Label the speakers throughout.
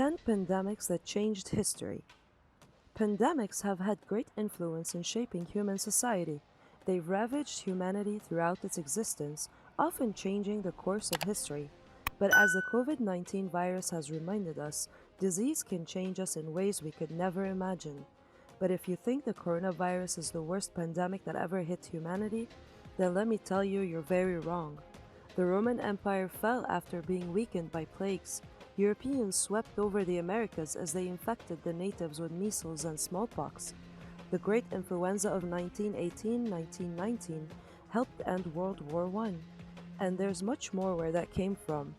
Speaker 1: 10 pandemics that changed history. Pandemics have had great influence in shaping human society. They've ravaged humanity throughout its existence, often changing the course of history. But as the COVID-19 virus has reminded us, disease can change us in ways we could never imagine. But if you think the coronavirus is the worst pandemic that ever hit humanity, then let me tell you, you're very wrong. The Roman Empire fell after being weakened by plagues. Europeans swept over the Americas as they infected the natives with measles and smallpox. The Great Influenza of 1918-1919 helped end World War I. And there's much more where that came from.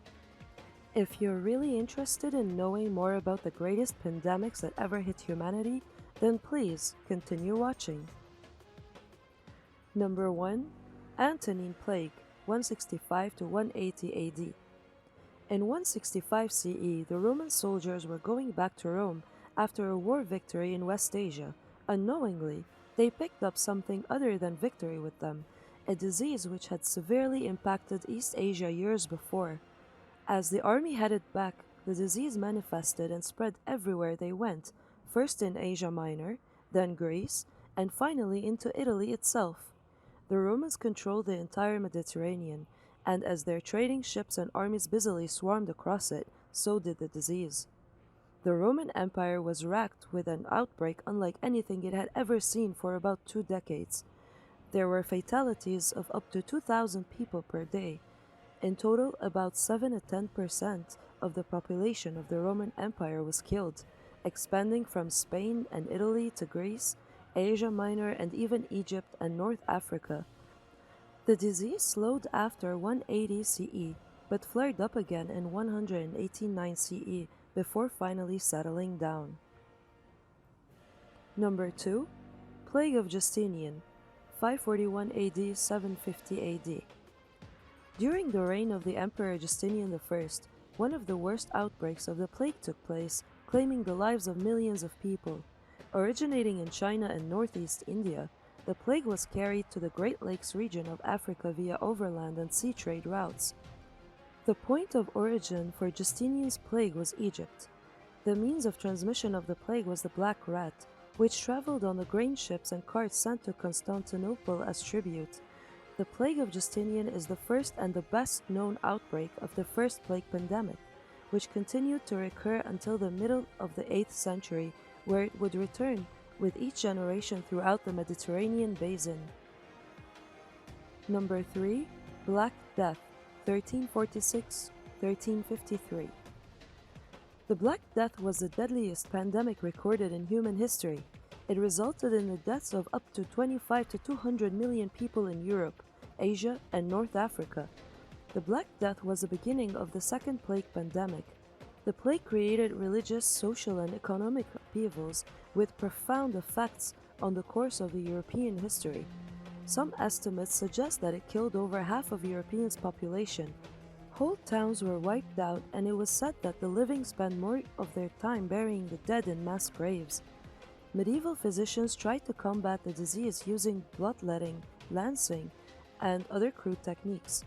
Speaker 1: If you're really interested in knowing more about the greatest pandemics that ever hit humanity, then please continue watching. Number 1. Antonin Plague, 165 to 180 AD. In 165 CE, the Roman soldiers were going back to Rome after a war victory in West Asia. Unknowingly, they picked up something other than victory with them, a disease which had severely impacted East Asia years before. As the army headed back, the disease manifested and spread everywhere they went, first in Asia Minor, then Greece, and finally into Italy itself. The Romans controlled the entire Mediterranean, and as their trading ships and armies busily swarmed across it, so did the disease. The Roman Empire was racked with an outbreak unlike anything it had ever seen for about 2 decades. There were fatalities of up to 2,000 people per day. In total, about 7 to 10% of the population of the Roman Empire was killed, expanding from Spain and Italy to Greece, Asia Minor, and even Egypt and North Africa. The disease slowed after 180 CE, but flared up again in 189 CE before finally settling down. Number 2. Plague of Justinian, 541 AD, 750 AD. During the reign of the Emperor Justinian I, one of the worst outbreaks of the plague took place, claiming the lives of millions of people. Originating in China and northeast India, the plague was carried to the Great Lakes region of Africa via overland and sea trade routes. The point of origin for Justinian's plague was Egypt. The means of transmission of the plague was the black rat, which traveled on the grain ships and carts sent to Constantinople as tribute. The plague of Justinian is the first and the best known outbreak of the first plague pandemic, which continued to recur until the middle of the 8th century, where it would return with each generation throughout the Mediterranean basin. Number 3. Black Death, 1346-1353. The Black Death was the deadliest pandemic recorded in human history. It resulted in the deaths of up to 25 to 200 million people in Europe, Asia, and North Africa. The Black Death was the beginning of the Second Plague pandemic. The plague created religious, social, and economic upheavals with profound effects on the course of the European history. Some estimates suggest that it killed over half of Europeans' population. Whole towns were wiped out, and it was said that the living spent more of their time burying the dead in mass graves. Medieval physicians tried to combat the disease using bloodletting, lancing, and other crude techniques.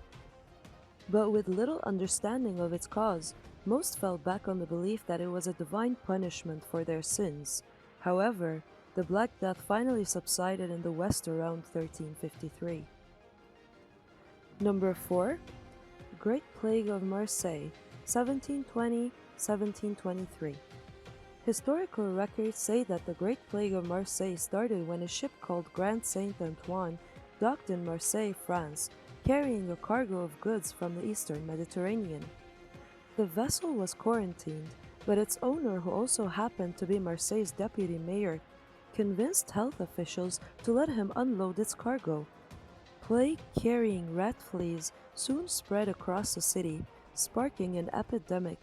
Speaker 1: But with little understanding of its cause, most fell back on the belief that it was a divine punishment for their sins. However, the Black Death finally subsided in the West around 1353. Number 4. Great Plague of Marseille, 1720-1723. Historical records say that the Great Plague of Marseille started when a ship called Grand Saint-Antoine docked in Marseille, France, carrying a cargo of goods from the eastern Mediterranean. The vessel was quarantined, but its owner, who also happened to be Marseille's deputy mayor, convinced health officials to let him unload its cargo. Plague-carrying rat fleas soon spread across the city, sparking an epidemic.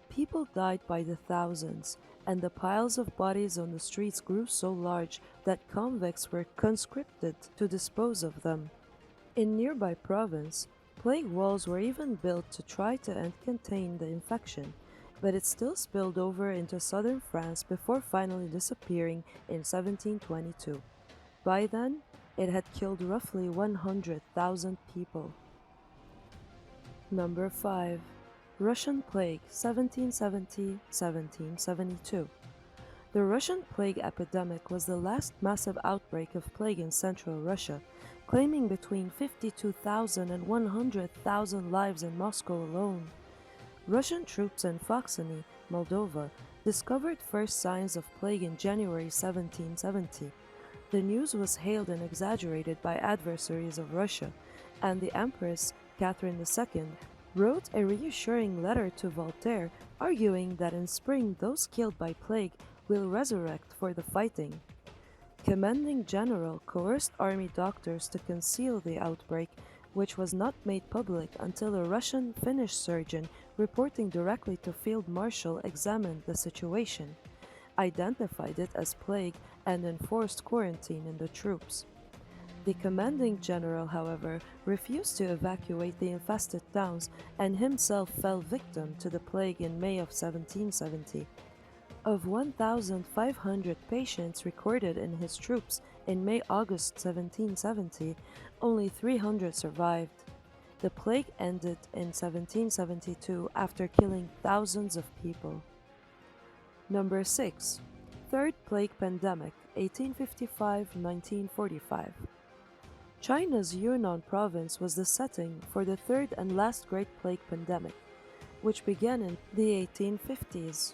Speaker 1: People died by the thousands, and the piles of bodies on the streets grew so large that convicts were conscripted to dispose of them. In nearby Provence, plague walls were even built to try to contain the infection, but it still spilled over into southern France before finally disappearing in 1722. By then, it had killed roughly 100,000 people. Number 5. Russian Plague 1770–1772. The Russian plague epidemic was the last massive outbreak of plague in central Russia, claiming between 52,000 and 100,000 lives in Moscow alone. Russian troops in Foxany, Moldova, discovered first signs of plague in January 1770. The news was hailed and exaggerated by adversaries of Russia, and the Empress Catherine II wrote a reassuring letter to Voltaire, arguing that in spring those killed by plague will resurrect for the fighting. Commanding General coerced army doctors to conceal the outbreak, which was not made public until a Russian-Finnish surgeon reporting directly to Field Marshal examined the situation, identified it as plague, and enforced quarantine in the troops. The commanding general, however, refused to evacuate the infested towns and himself fell victim to the plague in May of 1770. Of 1,500 patients recorded in his troops in May-August 1770, only 300 survived. The plague ended in 1772 after killing thousands of people. Number 6. Third Plague Pandemic, 1855–1945. China's Yunnan province was the setting for the third and last Great Plague pandemic, which began in the 1850s.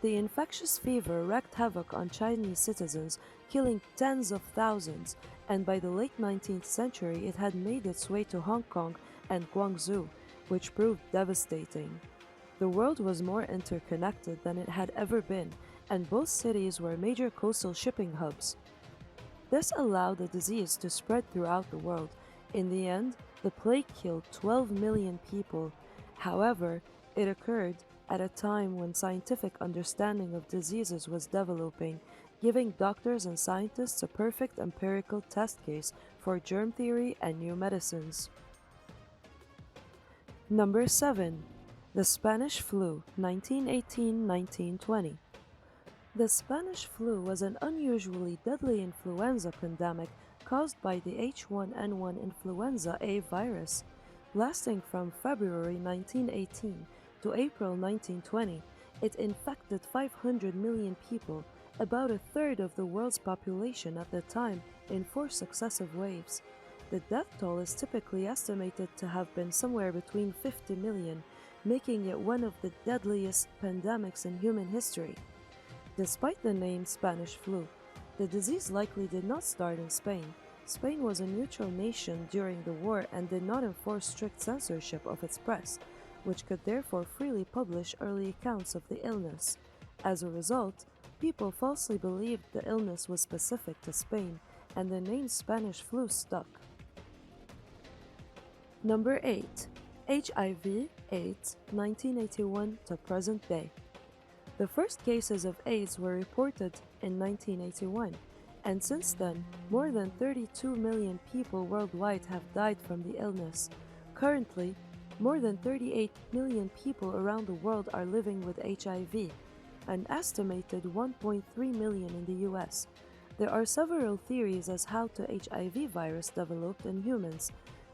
Speaker 1: The infectious fever wreaked havoc on Chinese citizens, killing tens of thousands, and by the late 19th century it had made its way to Hong Kong and Guangzhou, which proved devastating. The world was more interconnected than it had ever been, and both cities were major coastal shipping hubs. This allowed the disease to spread throughout the world. In the end, the plague killed 12 million people. However, it occurred at a time when scientific understanding of diseases was developing, giving doctors and scientists a perfect empirical test case for germ theory and new medicines. Number 7. The Spanish Flu, 1918–1920. The Spanish flu was an unusually deadly influenza pandemic caused by the H1N1 influenza A virus. Lasting from February 1918 to April 1920, it infected 500 million people, about a third of the world's population at the time, in 4 successive waves. The death toll is typically estimated to have been somewhere between 50 million, making it one of the deadliest pandemics in human history. Despite the name Spanish flu, the disease likely did not start in Spain. Spain was a neutral nation during the war and did not enforce strict censorship of its press, which could therefore freely publish early accounts of the illness. As a result, people falsely believed the illness was specific to Spain, and the name Spanish flu stuck. Number 8. HIV/AIDS, 1981 to present day. The first cases of AIDS were reported in 1981, and since then, more than 32 million people worldwide have died from the illness. Currently, more than 38 million people around the world are living with HIV, an estimated 1.3 million in the US. There are several theories as how the HIV virus developed in humans.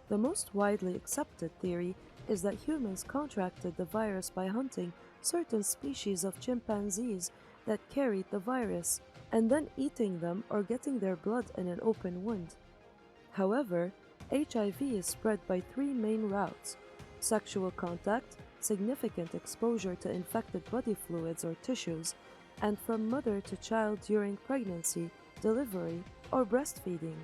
Speaker 1: The most widely accepted theory is that humans contracted the virus by hunting certain species of chimpanzees that carried the virus, and then eating them or getting their blood in an open wound. However, HIV is spread by 3 main routes: sexual contact, significant exposure to infected body fluids or tissues, and from mother to child during pregnancy, delivery, or breastfeeding.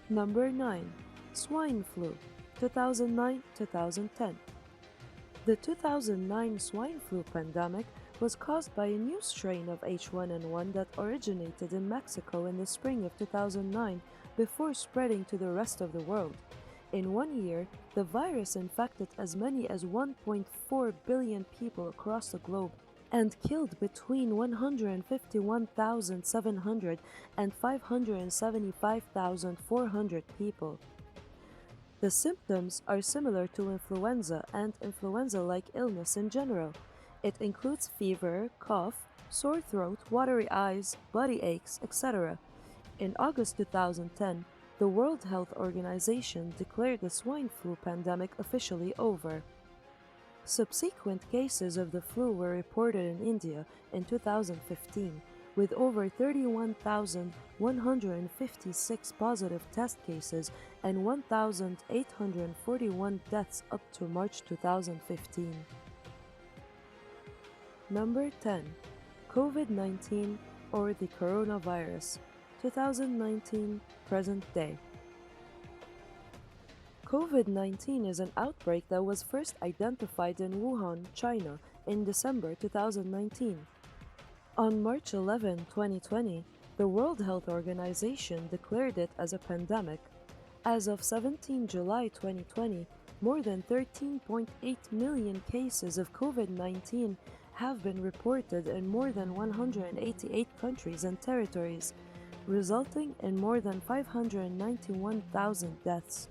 Speaker 1: Number 9. Swine Flu, 2009–2010. The 2009 swine flu pandemic was caused by a new strain of H1N1 that originated in Mexico in the spring of 2009 before spreading to the rest of the world. In 1 year, the virus infected as many as 1.4 billion people across the globe and killed between 151,700 and 575,400 people. The symptoms are similar to influenza and influenza-like illness in general. It includes fever, cough, sore throat, watery eyes, body aches, etc. In August 2010, the World Health Organization declared the swine flu pandemic officially over. Subsequent cases of the flu were reported in India in 2015, with over 31,156 positive test cases and 1,841 deaths up to March 2015. Number 10. COVID-19 or the coronavirus, 2019, present day. COVID-19 is an outbreak that was first identified in Wuhan, China, in December 2019. On March 11, 2020, the World Health Organization declared it as a pandemic. As of 17 July 2020, more than 13.8 million cases of COVID-19 have been reported in more than 188 countries and territories, resulting in more than 591,000 deaths.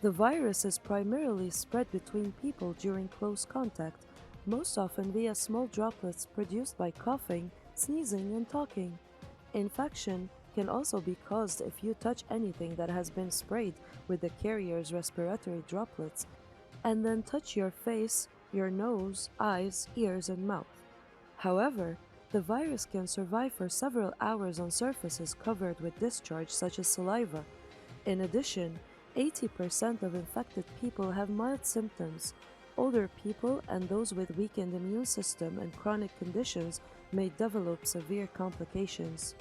Speaker 1: The virus is primarily spread between people during close contact, most often via small droplets produced by coughing, sneezing, and talking. Infection can also be caused if you touch anything that has been sprayed with the carrier's respiratory droplets, and then touch your face, your nose, eyes, ears, and mouth. However, the virus can survive for several hours on surfaces covered with discharge such as saliva. In addition, 80% of infected people have mild symptoms. Older people and those with weakened immune system and chronic conditions may develop severe complications.